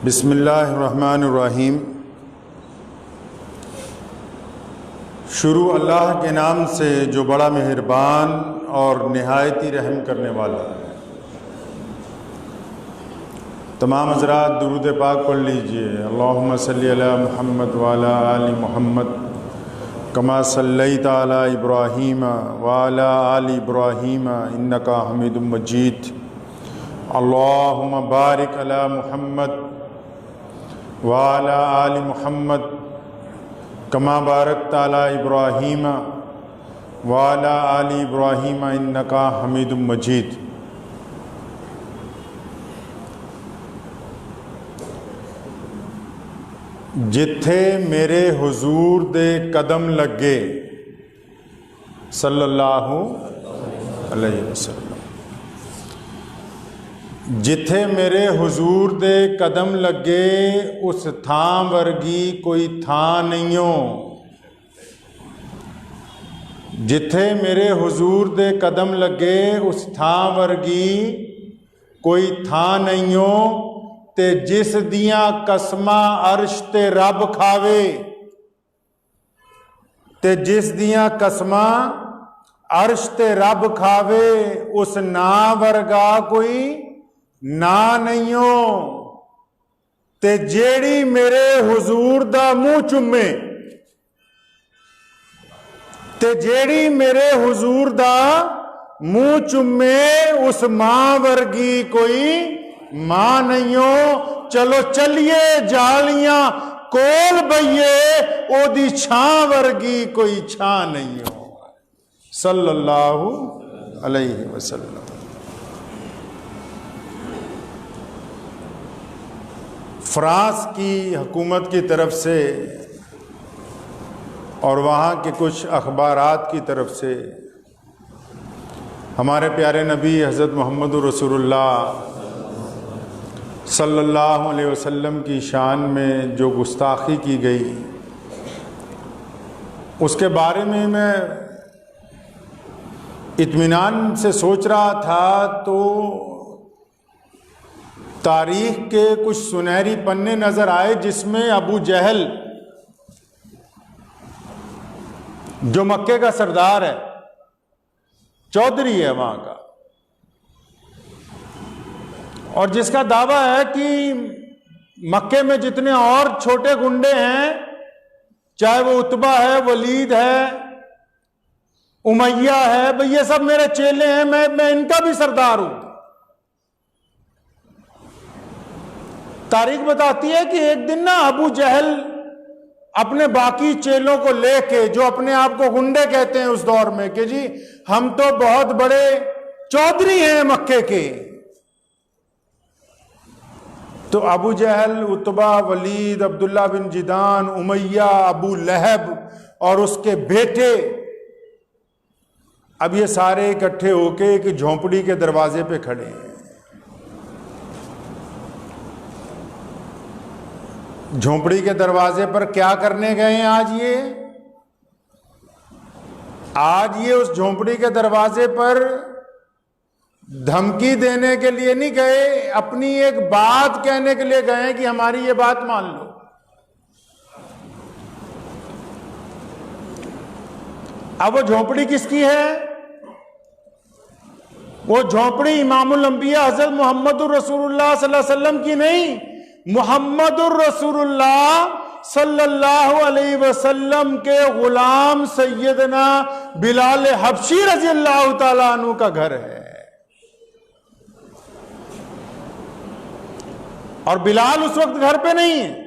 बिस्मिल्लाहिर्रहमानिर्रहीम। शुरू अल्लाह के नाम से जो बड़ा मेहरबान और निहायती रहम करने वाला है। तमाम हज़रात दुरूद पाक पढ़ लीजिए। अल्लाहुम्मा सल्ली अला मुहम्मद व अला आलि मुहम्मद कमा सल्लैता अला इब्राहीम व अला आलि इब्राहीम इन्नका हमीदुम मजीद। अल्लाहुम्मा बारिक अला मुहम्मद व अला आलि मुहम्मद कमा बारकता अला इब्राहीम व अला आलि इब्राहीम इन्नका हमीदुम मजीद। जिथे मेरे हुजूर दे कदम लगे सल्लल्लाहु अलैहि वसल्लम, जिथे मेरे हुजूर दे कदम लगे उस थां वर्गी कोई थां नहीं हो। जिथे मेरे हुजूर दे कदम लगे उस थां वर्गी कोई थां नहीं हो। ते जिस दियां कसमां अर्श ते रब खावे, ते जिस दियां कसमां अर्श ते रब खावे उस ना वर्गा कोई ना नहीं हो। ते जेड़ी मेरे हुजूर दा मुंह चुमे, ते जेड़ी मेरे हुजूर दा मुंह चुमे उस मां वर्गी कोई मां नहीं हो। चलो चलिए जालियां कोल बइये ओदी छां वर्गी कोई छां नहीं हो। सल्लल्लाहु अलैहि वसल्लम। फ्रांस की हुकूमत की तरफ से और वहाँ के कुछ अखबारात की तरफ से हमारे प्यारे नबी हज़रत मोहम्मद रसूलुल्लाह सल्लल्लाहु अलैहि वसल्लम की शान में जो गुस्ताखी की गई, उसके बारे में मैं इत्मीनान से सोच रहा था तो तारीख के कुछ सुनहरी पन्ने नज़र आए जिसमें अबू जहल जो मक्के का सरदार है, चौधरी है वहाँ का, और जिसका दावा है कि मक्के में जितने और छोटे गुंडे हैं, चाहे वो उतबा है, वलीद है, उमैया है, भाई ये सब मेरे चेले हैं, मैं इनका भी सरदार हूं। तारीख बताती है कि एक दिन ना अबू जहल अपने बाकी चेलों को लेके, जो अपने आप को गुंडे कहते हैं उस दौर में, कि जी हम तो बहुत बड़े चौधरी हैं मक्के के, तो अबू जहल, उतबा, वलीद, अब्दुल्ला बिन जिदान, उमैया, अबू लहब और उसके बेटे, अब ये सारे इकट्ठे होके एक झोंपड़ी के दरवाजे पे खड़े हैं। झोंपड़ी के दरवाजे पर क्या करने गए हैं आज ये उस झोंपड़ी के दरवाजे पर धमकी देने के लिए नहीं गए, अपनी एक बात कहने के लिए गए कि हमारी ये बात मान लो। अब वो झोंपड़ी किसकी है? वो झोंपड़ी इमामुल अंबिया हज़रत मोहम्मदुर रसूलुल्लाह सल्लल्लाहु अलैहि वसल्लम की नहीं, मोहम्मदुर रसूलुल्लाह सल्लल्लाहु अलैहि वसल्लम के गुलाम सैयदना बिलाल हबशी रज़ी अल्लाह तआला अन्हु का घर है। और बिलाल उस वक्त घर पे नहीं है।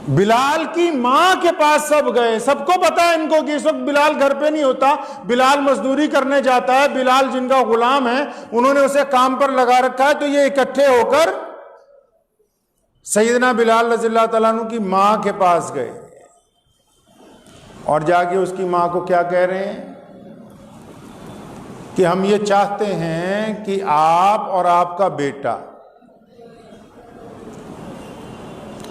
बिलाल की मां के पास सब गए, सबको पता है इनको कि इस वक्त बिलाल घर पे नहीं होता, बिलाल मजदूरी करने जाता है, बिलाल जिनका गुलाम है उन्होंने उसे काम पर लगा रखा है। तो ये इकट्ठे होकर सैयदना बिलाल रज़ियल्लाहु तआला अन्हु की मां के पास गए और जाके उसकी मां को क्या कह रहे हैं कि हम ये चाहते हैं कि आप और आपका बेटा,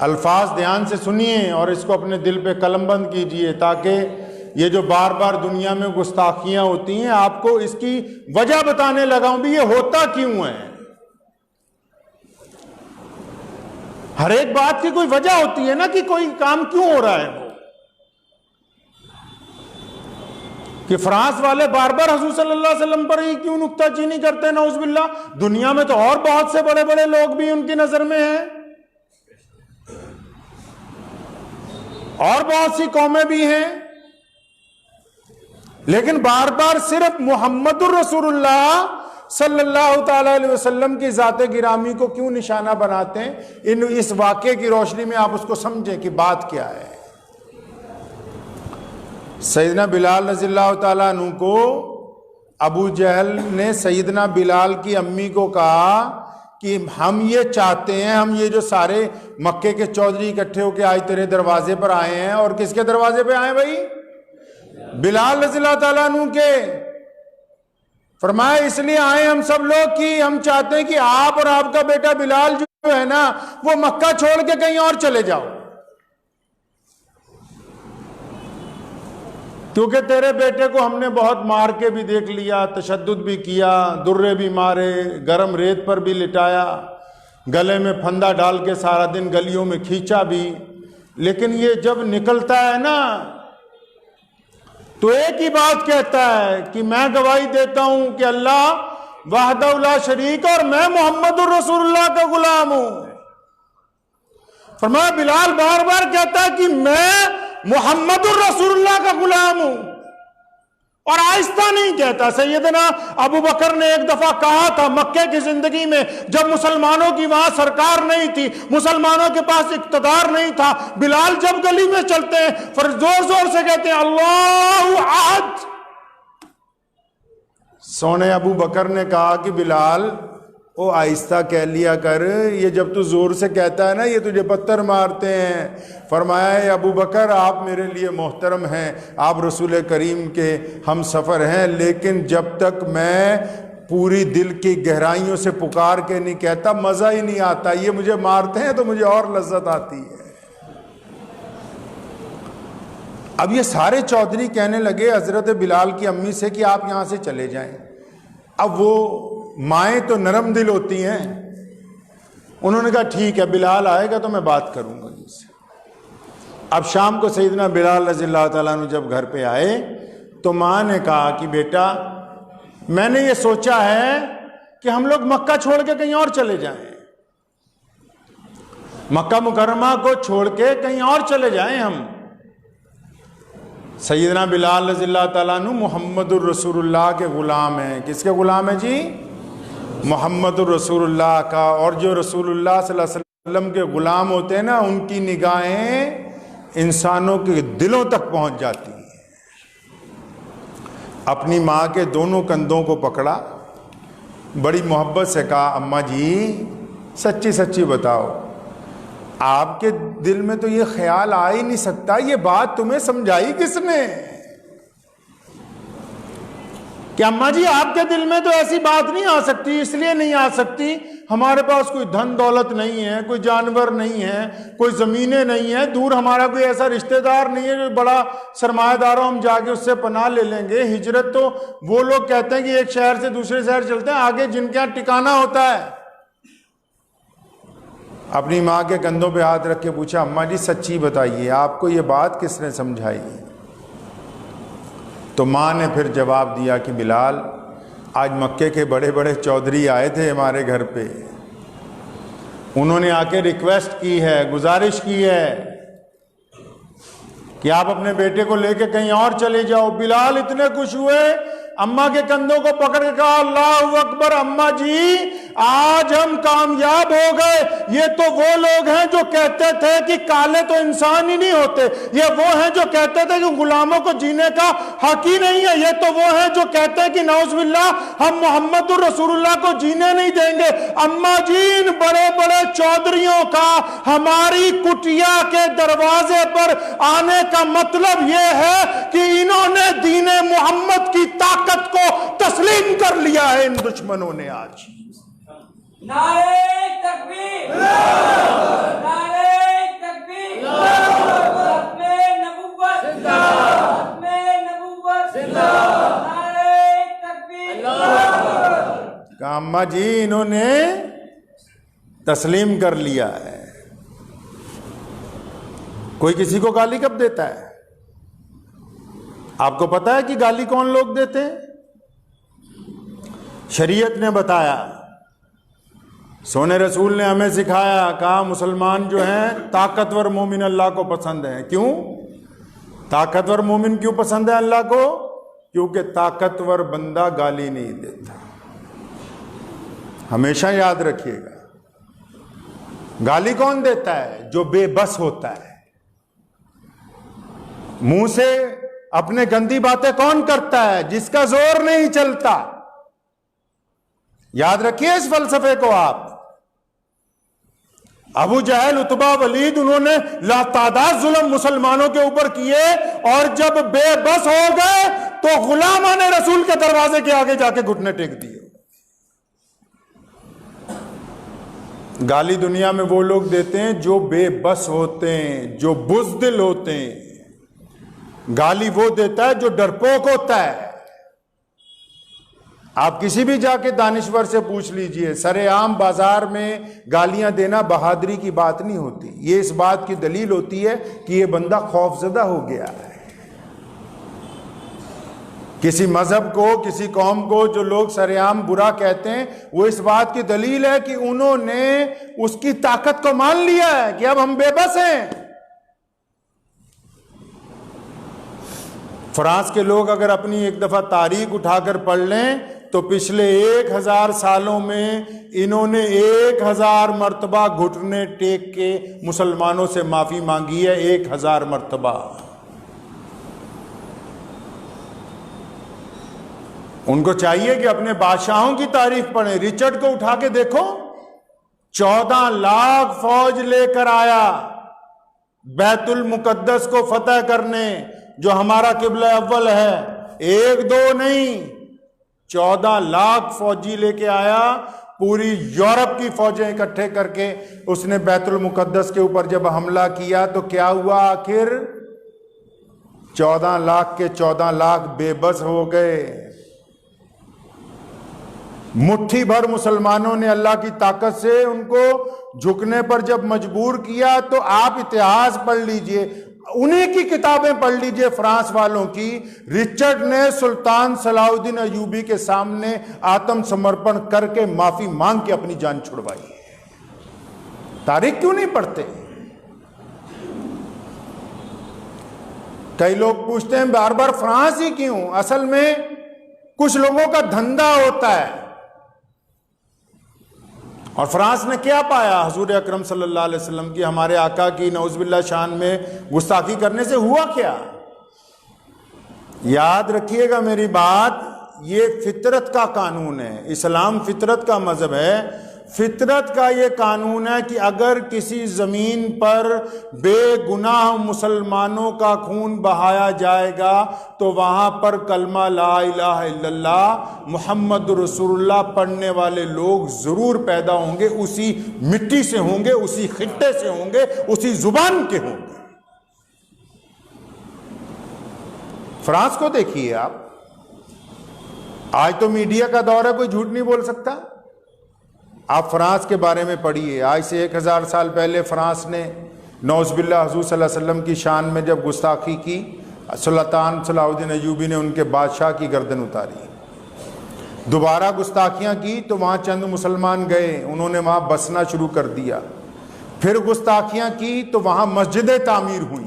अल्फाज ध्यान से सुनिए और इसको अपने दिल पे कलमबंद कीजिए, ताकि ये जो बार बार दुनिया में गुस्ताखियां होती हैं आपको इसकी वजह बताने लगा हूं भी ये होता क्यों है। हर एक बात की कोई वजह होती है ना कि कोई काम क्यों हो रहा है। वो कि फ्रांस वाले बार बार हुजूर सल्लल्लाहु अलैहि वसल्लम पर ही क्यों नुक्ताचीनी करते हैं, नौजुबिल्लाह। दुनिया में तो और बहुत से बड़े बड़े लोग भी उनकी नजर में हैं, और बहुत सी कौमें भी हैं, लेकिन बार बार सिर्फ मुहम्मदुर रसूलुल्लाह सल्लल्लाहु ताला अलैहि वसल्लम की जाते गिरामी को क्यों निशाना बनाते हैं। इस वाक़े की रोशनी में आप उसको समझें कि बात क्या है। सैयदना बिलाल रज़ियल्लाहु ताला अन्हु को अबू जहल ने सैयदना बिलाल की अम्मी को कहा कि हम ये चाहते हैं, हम ये जो सारे मक्के के चौधरी इकट्ठे होके आज तेरे दरवाजे पर आए हैं। और किसके दरवाजे पे आए भाई? बिलाल रज़ियल्लाहु ताला अन्हु के। फरमाया इसलिए आए हम सब लोग कि हम चाहते हैं कि आप और आपका बेटा बिलाल जो है ना, वो मक्का छोड़ के कहीं और चले जाओ, क्योंकि तेरे बेटे को हमने बहुत मार के भी देख लिया, तशद्दुद भी किया, दुर्रे भी मारे, गरम रेत पर भी लिटाया, गले में फंदा डाल के सारा दिन गलियों में खींचा भी। लेकिन ये जब निकलता है ना तो एक ही बात कहता है कि मैं गवाही देता हूं कि अल्लाह वहदहु ला शरीक और मैं मोहम्मदुर रसूलुल्लाह का गुलाम हूं। फरमाया बिलाल बार बार कहता है कि मैं मोहम्मदुर रसूलुल्लाह का गुलाम हूं, और आहिस्ता नहीं कहता। सैयदना अबू बकर ने एक दफा कहा था मक्के की जिंदगी में, जब मुसलमानों की वहां सरकार नहीं थी, मुसलमानों के पास इक्तदार नहीं था, बिलाल जब गली में चलते हैं फिर जोर जोर से कहते हैं अल्लाहु अहद। सोने अबू बकर ने कहा कि बिलाल ओ आहिस्ता कह लिया कर, ये जब तू जोर से कहता है ना ये तुझे पत्थर मारते हैं। फरमाया अबू बकर आप मेरे लिए मोहतरम हैं, आप रसूल करीम के हम सफ़र हैं, लेकिन जब तक मैं पूरी दिल की गहराइयों से पुकार के नहीं कहता मज़ा ही नहीं आता। ये मुझे मारते हैं तो मुझे और लज्जत आती है। अब ये सारे चौधरी कहने लगे हज़रत बिलाल की अम्मी से कि आप यहाँ से चले जाएं। अब वो माएँ तो नरम दिल होती हैं, उन्होंने कहा ठीक है बिलाल आएगा तो मैं बात करूंगा जिससे। अब शाम को सैयदना बिलाल रज़ियल्लाहु ताला अन्हु जब घर पे आए तो माँ ने कहा कि बेटा मैंने ये सोचा है कि हम लोग मक्का छोड़ के कहीं और चले जाएं, मक्का मुकर्रमा को छोड़ के कहीं और चले जाएं हम। सैयदना बिलाल रज़ियल्लाहु ताला अन्हु मुहम्मदुर रसूलुल्लाह के गुलाम हैं। किसके गुलाम है जी? मुहम्मदुर रसूलुल्लाह का। और जो रसूलुल्लाह सल्लल्लाहु अलैहि वसल्लम के गुलाम होते हैं ना, उनकी निगाहें इंसानों के दिलों तक पहुंच जाती हैं। अपनी माँ के दोनों कंधों को पकड़ा, बड़ी मोहब्बत से कहा अम्मा जी सच्ची सच्ची बताओ, आपके दिल में तो ये ख्याल आ ही नहीं सकता, ये बात तुम्हें समझाई किसने कि अम्मा जी आपके दिल में तो ऐसी बात नहीं आ सकती। इसलिए नहीं आ सकती हमारे पास कोई धन दौलत नहीं है, कोई जानवर नहीं है, कोई ज़मीनें नहीं है, दूर हमारा कोई ऐसा रिश्तेदार नहीं है जो बड़ा सरमायादार हो हम जाके उससे पनाह ले लेंगे। हिजरत तो वो लोग कहते हैं कि एक शहर से दूसरे शहर चलते हैं, आगे जिनके यहाँ ठिकाना होता है। अपनी माँ के कंधों पे हाथ रख के पूछा अम्मा जी सच्ची बताइए आपको ये बात किसने समझाई? तो माँ ने फिर जवाब दिया कि बिलाल आज मक्के के बड़े बड़े चौधरी आए थे हमारे घर पे, उन्होंने आके रिक्वेस्ट की है, गुजारिश की है कि आप अपने बेटे को लेके कहीं और चले जाओ। बिलाल इतने खुश हुए, अम्मा के कंधों को पकड़ के कहा अल्लाहु अकबर, अम्मा जी आज हम कामयाब हो गए। ये तो वो लोग हैं जो कहते थे कि काले तो इंसान ही नहीं होते, ये वो हैं जो कहते थे कि गुलामों को जीने का हक ही नहीं है, ये तो वो हैं जो कहते हैं कि नौजुबिल्लाह हम मोहम्मदुर रसूलुल्लाह को जीने नहीं देंगे। अम्मा जी इन बड़े बड़े चौधरियों का हमारी कुटिया के दरवाजे पर आने का मतलब ये है कि इन्होंने दीने मोहम्मद की ताकत को तस्लीम कर लिया है इन दुश्मनों ने। आज नारे तकबीर, नारे तकबीर, खत्मे नबुव्वत, खत्मे नबुव्वत, नारे तकबीर। अम्मा जी इन्होंने तस्लीम कर लिया है। कोई किसी को गाली कब देता है? आपको पता है कि गाली कौन लोग देते हैं? शरीयत ने बताया, सोने रसूल ने हमें सिखाया, कहा मुसलमान जो हैं ताकतवर मोमिन अल्लाह को पसंद है। क्यों ताकतवर मोमिन क्यों पसंद है अल्लाह को? क्योंकि ताकतवर बंदा गाली नहीं देता। हमेशा याद रखिएगा, गाली कौन देता है? जो बेबस होता है। मुंह से अपने गंदी बातें कौन करता है? जिसका जोर नहीं चलता। याद रखिए इस फलसफे को आप। अबू जहल, उतबा, वलीद, उन्होंने लातादाद जुल्म मुसलमानों के ऊपर किए और जब बेबस हो गए तो गुलामाने रसूल के दरवाजे के आगे जाके घुटने टेक दिए। गाली दुनिया में वो लोग देते हैं जो बेबस होते हैं, जो बुज़दिल होते हैं। गाली वो देता है जो डरपोक होता है। आप किसी भी जाके दानिश्वर से पूछ लीजिए, सरेआम बाजार में गालियां देना बहादुरी की बात नहीं होती। ये इस बात की दलील होती है कि ये बंदा खौफजदा हो गया है। किसी मजहब को, किसी कौम को जो लोग सरेआम बुरा कहते हैं, वो इस बात की दलील है कि उन्होंने उसकी ताकत को मान लिया है कि अब हम बेबस हैं। फ्रांस के लोग अगर अपनी एक दफा तारीख उठाकर पढ़ लें तो पिछले 1000 सालों में इन्होंने 1000 मर्तबा घुटने टेक के मुसलमानों से माफी मांगी है। 1000 मर्तबा। उनको चाहिए कि अपने बादशाहों की तारीफ पढ़ें। रिचर्ड को उठा के देखो, 14 लाख फौज लेकर आया बैतुल मुकद्दस को फतह करने, जो हमारा किबला अव्वल है। 1-2 नहीं, 14 लाख फौजी लेके आया। पूरी यूरोप की फौजें इकट्ठे करके उसने बैतुल मुकद्दस के ऊपर जब हमला किया तो क्या हुआ? आखिर 14 लाख के 14 लाख बेबस हो गए। मुट्ठी भर मुसलमानों ने अल्लाह की ताकत से उनको झुकने पर जब मजबूर किया। तो आप इतिहास पढ़ लीजिए, उन्हीं की किताबें पढ़ लीजिए फ्रांस वालों की। रिचर्ड ने सुल्तान सलाउद्दीन अयूबी के सामने आत्मसमर्पण करके माफी मांग के अपनी जान छुड़वाई। तारीख क्यों नहीं पढ़ते? कई लोग पूछते हैं बार बार फ्रांस ही क्यों? असल में कुछ लोगों का धंधा होता है। और फ्रांस ने क्या पाया हुजूर अकरम सल्लल्लाहु अलैहि वसल्लम की, हमारे आका की नौजुबिल्लाह शान में गुस्ताखी करने से हुआ क्या? याद रखिएगा मेरी बात, ये फितरत का कानून है। इस्लाम फितरत का मजहब है। फितरत का ये कानून है कि अगर किसी जमीन पर बेगुनाह मुसलमानों का खून बहाया जाएगा तो वहां पर कलमा ला इलाहा इल्लल्लाह मुहम्मद रसूलुल्लाह पढ़ने वाले लोग जरूर पैदा होंगे। उसी मिट्टी से होंगे, उसी खिट्टे से होंगे, उसी जुबान के होंगे। फ्रांस को देखिए आप, आज तो मीडिया का दौर है, कोई झूठ नहीं बोल सकता। आप फ्रांस के बारे में पढ़िए। आज से 1000 साल पहले फ्रांस ने नौज़बिल्लाह हुज़ूर सल्लल्लाहु अलैहि वसल्लम की शान में जब गुस्ताखी की, सुल्तान सलाउद्दीन अयूबी ने उनके बादशाह की गर्दन उतारी। दोबारा गुस्ताखियाँ की तो वहाँ चंद मुसलमान गए, उन्होंने वहाँ बसना शुरू कर दिया। फिर गुस्ताखियाँ की तो वहाँ मस्जिदें तामीर हुई।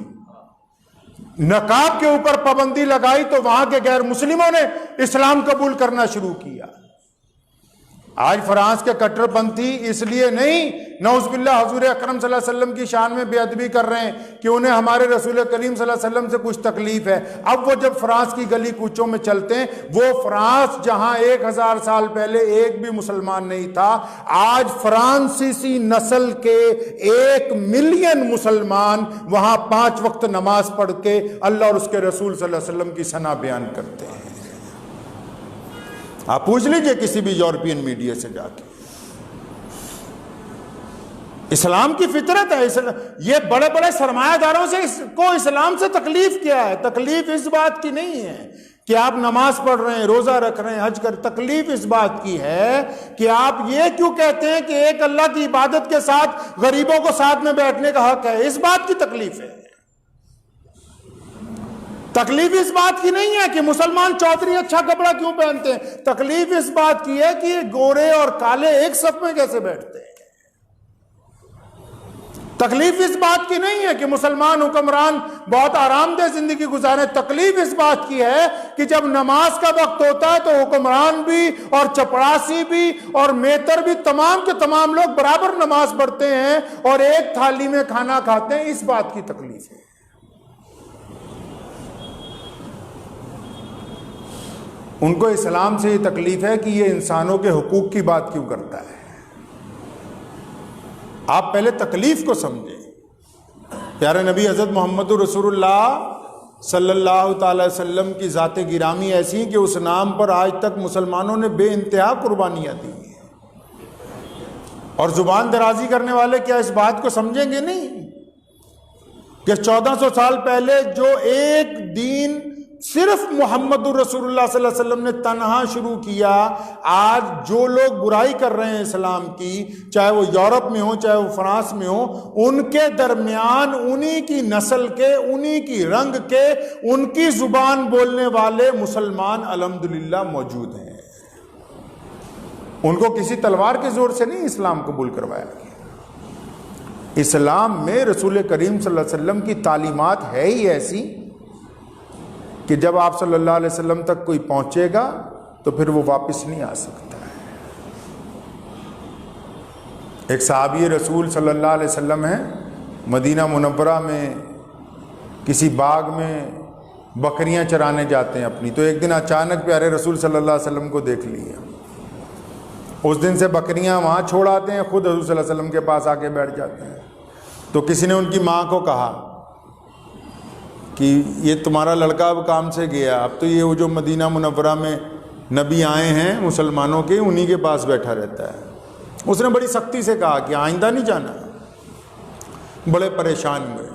नकाब के ऊपर पाबंदी लगाई तो वहाँ के गैर मुस्लिमों ने इस्लाम कबूल करना शुरू किया। आज फ्रांस के कट्टरपंथी इसलिए नहीं नौज़बिल्लाह हुज़ूर अकरम सल्लल्लाहु अलैहि वसल्लम की शान में बेअदबी कर रहे हैं कि उन्हें हमारे रसूल करीम सल्लल्लाहु अलैहि वसल्लम से कुछ तकलीफ है। अब वो जब फ्रांस की गली कूचों में चलते हैं, वो फ्रांस जहां 1000 साल पहले एक भी मुसलमान नहीं था, आज फ्रांसीसी नस्ल के 1 मिलियन मुसलमान वहां 5 वक्त नमाज पढ़ के अल्लाह और उसके रसूल सल्लल्लाहु अलैहि वसल्लम की सना बयान करते हैं। आप पूछ लीजिए किसी भी यूरोपियन मीडिया से जाके। इस्लाम की फितरत है। ये बड़े बड़े सरमायादारों से को इस्लाम से तकलीफ क्या है? तकलीफ इस बात की नहीं है कि आप नमाज पढ़ रहे हैं, रोजा रख रहे हैं, हज कर। तकलीफ इस बात की है कि आप ये क्यों कहते हैं कि एक अल्लाह की इबादत के साथ गरीबों को साथ में बैठने का हक है। इस बात की तकलीफ है। तकलीफ इस बात की नहीं है कि मुसलमान चौधरी अच्छा कपड़ा क्यों पहनते हैं, तकलीफ इस बात की है कि ये गोरे और काले एक सफ में कैसे बैठते हैं। तकलीफ इस बात की नहीं है कि मुसलमान हुक्मरान बहुत आरामदेह जिंदगी गुजारे, तकलीफ इस बात की है कि जब नमाज का वक्त होता है तो हुक्मरान भी और चपरासी भी और मेतर भी तमाम के तमाम लोग बराबर नमाज पढ़ते हैं और एक थाली में खाना खाते हैं। इस बात की तकलीफ है। उनको इस्लाम से ये तकलीफ है कि ये इंसानों के हुकूक की बात क्यों करता है। आप पहले तकलीफ को समझें। प्यारे नबी हज़रत मोहम्मद रसूलुल्लाह सल्लल्लाहु अलैहि वसल्लम की ज़ाते गिरामी ऐसी है कि उस नाम पर आज तक मुसलमानों ने बेइंतहा कुर्बानियाँ दी हैं। और जुबान दराजी करने वाले क्या इस बात को समझेंगे नहीं कि 1400 साल पहले जो एक दीन सिर्फ मोहम्मद रसूलुल्लाह सल्लल्लाहु अलैहि वसल्लम ने तन्हा शुरू किया, आज जो लोग बुराई कर रहे हैं इस्लाम की, चाहे वो यूरोप में हो चाहे वो फ्रांस में हो, उनके दरमियान उन्हीं की नस्ल के, उन्हीं की रंग के, उनकी जुबान बोलने वाले मुसलमान अल्हम्दुलिल्लाह मौजूद हैं। उनको किसी तलवार के जोर से नहीं इस्लाम कबूल करवाया गया। इस्लाम में रसूल करीम सल्लल्लाहु अलैहि वसल्लम की तालीमात है ही ऐसी कि जब आप सल्लल्लाहु अलैहि वसल्लम तक कोई पहुंचेगा तो फिर वो वापस नहीं आ सकता है। एक सहाबी रसूल सल्लल्लाहु अलैहि वसल्लम है, मदीना मुनव्वरा में किसी बाग में बकरियां चराने जाते हैं अपनी, तो एक दिन अचानक प्यारे रसूल सल्लल्लाहु अलैहि वसल्लम को देख लिया। उस दिन से बकरियां वहाँ छोड़ आते हैं, खुद हज़ूर सल्लल्लाहु अलैहि वसल्लम के पास आके बैठ जाते हैं। तो किसी ने उनकी माँ को कहा कि ये तुम्हारा लड़का अब काम से गया, अब तो ये वो जो मदीना मुनव्वरा में नबी आए हैं मुसलमानों के, उन्हीं के पास बैठा रहता है। उसने बड़ी सख्ती से कहा कि आइंदा नहीं जाना। बड़े परेशान हुए,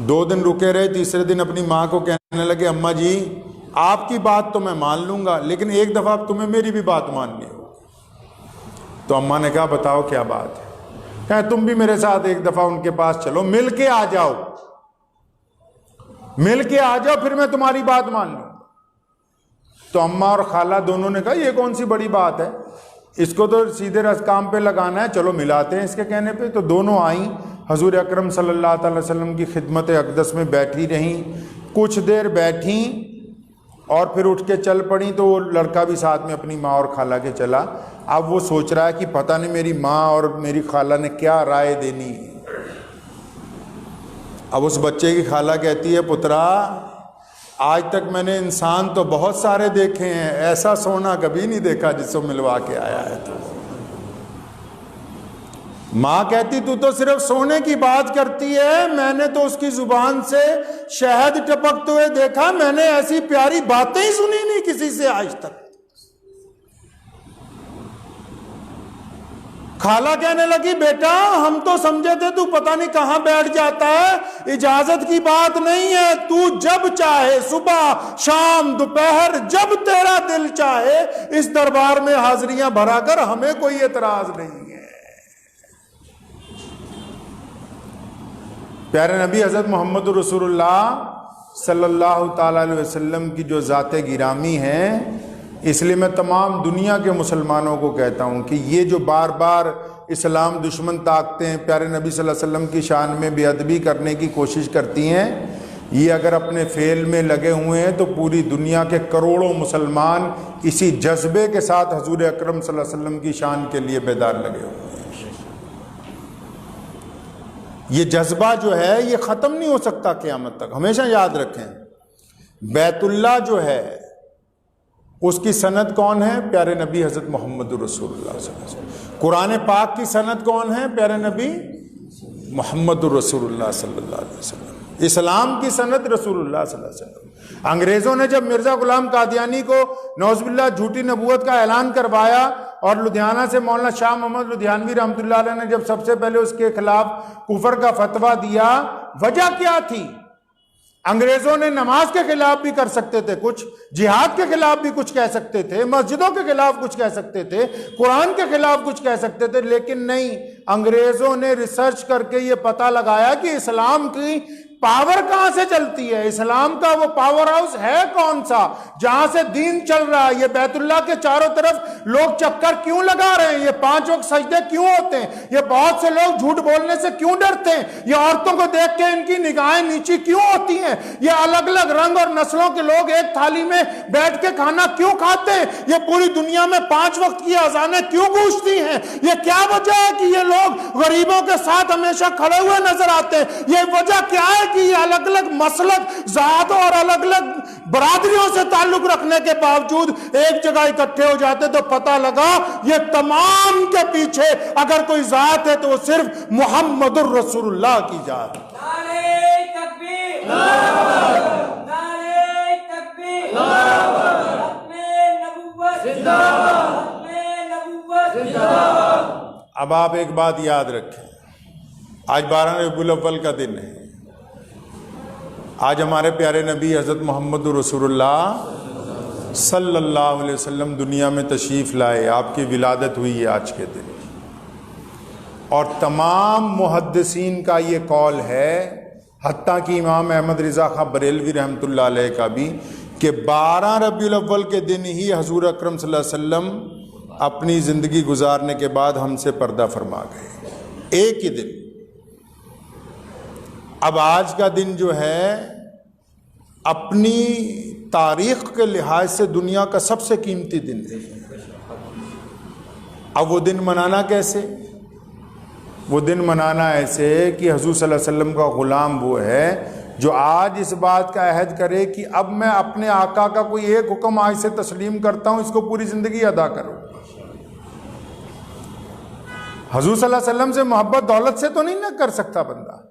2 दिन रुके रहे, तीसरे दिन अपनी माँ को कहने लगे, अम्मा जी आपकी बात तो मैं मान लूँगा लेकिन एक दफ़ा तुम्हें मेरी भी बात माननी हो। तो अम्मा ने कहा बताओ क्या बात है। कहा तुम भी मेरे साथ एक दफ़ा उनके पास चलो, मिल के आ जाओ, मिल के आ जाओ, फिर मैं तुम्हारी बात मान लूंगा। तो अम्मा और खाला दोनों ने कहा ये कौन सी बड़ी बात है, इसको तो सीधे काम पे लगाना है, चलो मिलाते हैं इसके कहने पे। तो दोनों आई, हजूर अकरम सल्लल्लाहु अलैहि वसल्लम की खिदमत अक़दस में बैठी रहीं, कुछ देर बैठी और फिर उठ के चल पड़ी। तो वो लड़का भी साथ में अपनी माँ और खाला के चला। अब वो सोच रहा है कि पता नहीं मेरी माँ और मेरी खाला ने क्या राय देनी है। अब उस बच्चे की खाला कहती है, पुत्रा आज तक मैंने इंसान तो बहुत सारे देखे हैं, ऐसा सोना कभी नहीं देखा जिसको मिलवा के आया है। तो माँ कहती तू तो सिर्फ सोने की बात करती है, मैंने तो उसकी जुबान से शहद टपकते हुए देखा, मैंने ऐसी प्यारी बातें ही सुनी नहीं किसी से आज तक। खाला कहने लगी बेटा हम तो समझे थे तू पता नहीं कहां बैठ जाता है, इजाजत की बात नहीं है, तू जब चाहे सुबह शाम दोपहर जब तेरा दिल चाहे इस दरबार में हाजिरियां भरा कर, हमें कोई एतराज नहीं है। प्यारे नबी हजरत मोहम्मद रसूलुल्लाह सल्लल्लाहु ताला अलैहि वसल्लम की जो ज़ाते गिरामी है, इसलिए मैं तमाम दुनिया के मुसलमानों को कहता हूँ कि ये जो बार बार इस्लाम दुश्मन ताकतें प्यारे नबी सल्लल्लाहु अलैहि वसल्लम की शान में बेअदबी करने की कोशिश करती हैं, ये अगर अपने फेल में लगे हुए हैं तो पूरी दुनिया के करोड़ों मुसलमान इसी जज्बे के साथ हजूर अकरम सल्लल्लाहु अलैहि वसल्लम की शान के लिए बेदार लगे हुए हैं। ये जज्बा जो है ये ख़त्म नहीं हो सकता क़यामत तक, हमेशा याद रखें। बैतुल्लाह जो है उसकी सनद कौन है? प्यारे नबी हज़रत मोहम्मद रसूलुल्लाह सल्लल्लाहु अलैहि वसल्लम। कुरान पाक की सनद कौन है? प्यारे नबी मोहम्मद रसूलुल्लाह सल्लल्लाहु अलैहि वसल्लम। इस्लाम की सनद रसूलुल्लाह सल्लल्लाहु अलैहि वसल्लम। अंग्रेज़ों ने जब मिर्ज़ा ग़ुलाम कादियानी को नौज़ुबिल्लाह झूठी नबूवत का ऐलान करवाया और लुधियाना से मौलाना शाह मोहम्मद लुधियानवी रहमतुल्लाह अलैह ने जब सबसे पहले उसके खिलाफ कुफर का फतवा दिया, वजह क्या थी? अंग्रेजों ने नमाज के खिलाफ भी कर सकते थे कुछ, जिहाद के खिलाफ भी कुछ कह सकते थे, मस्जिदों के खिलाफ कुछ कह सकते थे, कुरान के खिलाफ कुछ कह सकते थे, लेकिन नहीं, अंग्रेजों ने रिसर्च करके ये पता लगाया कि इस्लाम की पावर कहां से चलती है? इस्लाम का वो पावर हाउस है कौन सा जहां से दीन चल रहा है? ये बैतुल्लाह के चारों तरफ लोग चक्कर क्यों लगा रहे हैं? ये 5 वक्त सजदे क्यों होते हैं? ये बहुत से लोग झूठ बोलने से क्यों डरते हैं? ये औरतों को देख के इनकी निगाहें नीची क्यों होती हैं? ये अलग अलग रंग और नस्लों के लोग एक थाली में बैठ के खाना क्यों खाते हैं? ये पूरी दुनिया में 5 वक्त की अजानें क्यों गूंजती हैं? ये क्या वजह है कि ये लोग गरीबों के साथ हमेशा खड़े हुए नजर आते हैं? ये वजह क्या है कि ये अलग अलग मसलक, जात और अलग अलग बरादरियों से ताल्लुक रखने के बावजूद एक जगह इकट्ठे हो जाते? तो पता लगा ये तमाम के पीछे अगर कोई जात है तो वो सिर्फ मुहम्मदुर रसूलुल्लाह की जात है। नारे तकबीर, नारे तकबीर, खत्मे नबुव्वत जिंदाबाद, खत्मे नबुव्वत जिंदाबाद। अब आप एक बात याद रखें, आज 12 रबीउल अव्वल का दिन है। आज हमारे प्यारे नबी हज़रत मोहम्मद रसूलुल्लाह सल्लल्लाहु अलैहि वसल्लम दुनिया में तशरीफ़ लाए। आपकी विलादत हुई है आज के दिन, और तमाम मुहद्दिसीन का ये कौल है, हत्ता कि इमाम अहमद रिज़ा खां बरेलवी रहमतुल्लाह अलैह का भी, कि 12 रबीउल अव्वल के दिन ही हजूर अकरम सल्लल्लाहु अलैहि वसल्लम अपनी ज़िंदगी गुजारने के बाद हमसे पर्दा फरमा गए, एक ही दिन। अब आज का दिन जो है अपनी तारीख के लिहाज से दुनिया का सबसे कीमती दिन है। अब वो दिन मनाना कैसे? वो दिन मनाना ऐसे कि हुज़ूर सल्लल्लाहु अलैहि वसल्लम का ग़ुलाम वो है जो आज इस बात का अहद करे कि अब मैं अपने आका का कोई एक हुक्म आज से तस्लीम करता हूँ, इसको पूरी ज़िंदगी अदा करूँ। हुज़ूर सल्लल्लाहु अलैहि वसल्लम से मोहब्बत दौलत से तो नहीं ना कर सकता बंदा,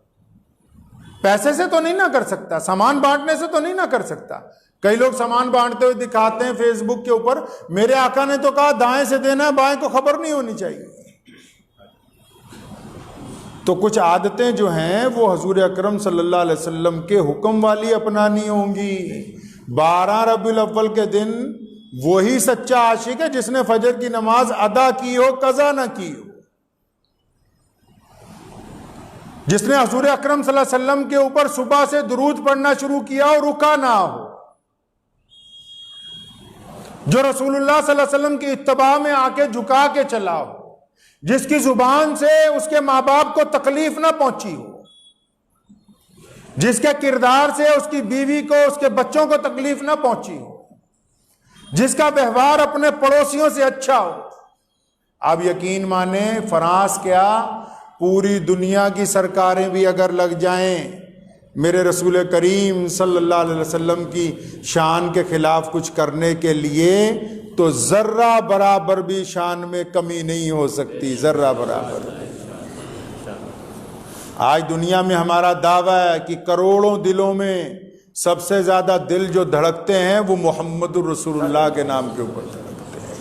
पैसे से तो नहीं ना कर सकता, सामान बांटने से तो नहीं ना कर सकता। कई लोग सामान बांटते हुए दिखाते हैं फेसबुक के ऊपर, मेरे आका ने तो कहा दाएं से देना है, बाएं को खबर नहीं होनी चाहिए। तो कुछ आदतें जो हैं वो हजूर अकरम सल्लल्लाहु अलैहि वसल्लम के हुक्म वाली अपनानी होंगी। 12 रबीउल अव्वल के दिन वही सच्चा आशिक है जिसने फजर की नमाज अदा की हो, कज़ा ना की हो, जिसने हजूर अकरम सल्लल्लाहु अलैहि वसल्लम के ऊपर सुबह से दुरूद पढ़ना शुरू किया और रुका ना हो, जो रसूलुल्लाह सल्लल्लाहु अलैहि वसल्लम की इत्तबा में आके झुका के चला हो, जिसकी जुबान से उसके माँ बाप को तकलीफ ना पहुंची हो, जिसके किरदार से उसकी बीवी को, उसके बच्चों को तकलीफ ना पहुंची हो, जिसका व्यवहार अपने पड़ोसियों से अच्छा हो। आप यकीन माने, फ्रांस क्या पूरी दुनिया की सरकारें भी अगर लग जाएं मेरे रसूल करीम सल्लल्लाहु अलैहि वसल्लम की शान के खिलाफ कुछ करने के लिए, तो जर्रा बराबर भी शान में कमी नहीं हो सकती, जर्रा बराबर। आज दुनिया में हमारा दावा है कि करोड़ों दिलों में सबसे ज्यादा दिल जो धड़कते हैं वो मुहम्मदुर रसूलुल्लाह के नाम के ऊपर धड़कते हैं,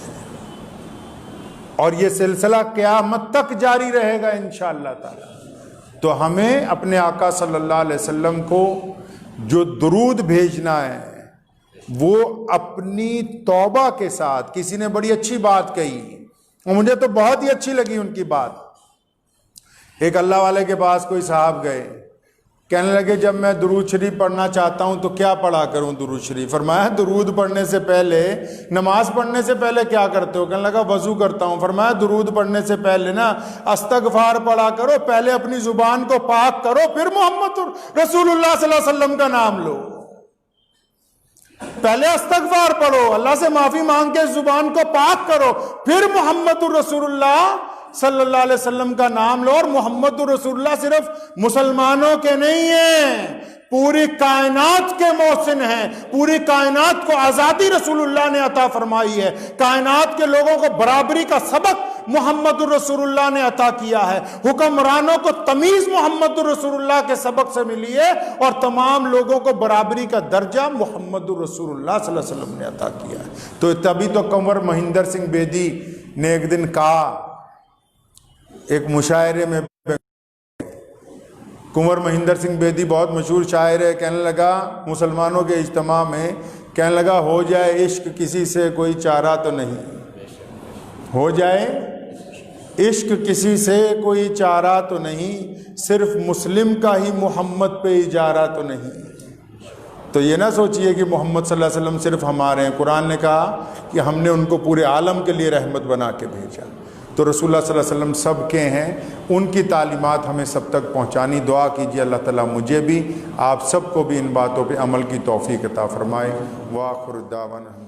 और ये सिलसिला क़यामत तक जारी रहेगा इंशाअल्लाह ताला। तो हमें अपने आका सल्लल्लाहु अलैहि वसल्लम को जो दुरूद भेजना है वो अपनी तौबा के साथ। किसी ने बड़ी अच्छी बात कही और मुझे तो बहुत ही अच्छी लगी उनकी बात। एक अल्लाह वाले के पास कोई साहब गए, कहने लगे जब मैं दुरूद शरीफ पढ़ना चाहता हूं तो क्या पढ़ा करूं दुरूद शरीफ? फरमाया दुरूद पढ़ने से पहले, नमाज पढ़ने से पहले क्या करते हो? कहने लगा वजू करता हूं। फरमाया दुरूद पढ़ने से पहले ना अस्तगफार पढ़ा करो, पहले अपनी जुबान को पाक करो, फिर मोहम्मद रसूलुल्लाह सल्लल्लाहु अलैहि वसल्लम का नाम लो। पहले अस्तगफार पढ़ो, अल्लाह से माफी मांग के जुबान को पाक करो, फिर मोहम्मद रसूलुल्लाह सल्लल्लाहु अलैहि वसल्लम का नाम लो। और मोहम्मद रसूलुल्लाह सिर्फ मुसलमानों के नहीं है, पूरी कायनात के मोहसिन हैं। पूरी कायनात को आजादी रसूलुल्लाह ने अता फरमाई है, कायनात के लोगों को बराबरी का सबक मोहम्मद रसूलुल्लाह ने अता किया है, हुक्मरानों को तमीज मोहम्मद रसूलुल्लाह के सबक से मिली है, और तमाम लोगों को बराबरी का दर्जा मोहम्मद रसूलुल्लाह सल्लल्लाहु अलैहि वसल्लम ने अता किया है। तो तभी तो कंवर महिंदर सिंह बेदी ने एक दिन कहा, एक मुशायरे में, कुंवर महिंदर सिंह बेदी बहुत मशहूर शायर है, कहने लगा मुसलमानों के इज्तिमा में, कहने लगा हो जाए इश्क किसी से कोई चारा तो नहीं, हो जाए इश्क किसी से कोई चारा तो नहीं, सिर्फ मुस्लिम का ही मोहम्मद पे इजारा तो नहीं। तो ये ना सोचिए कि मोहम्मद सल्लल्लाहु अलैहि वसल्लम सिर्फ हमारे हैं। कुरान ने कहा कि हमने उनको पूरे आलम के लिए रहमत बना के भेजा। तो रसूलुल्लाह सल्लल्लाहु अलैहि वसल्लम सबके हैं, उनकी तालीमात हमें सब तक पहुँचानी। दुआ कीजिए अल्लाह ताला मुझे भी, आप सबको भी इन बातों पे अमल की तौफीक अता फरमाए। व आखिर दावाना।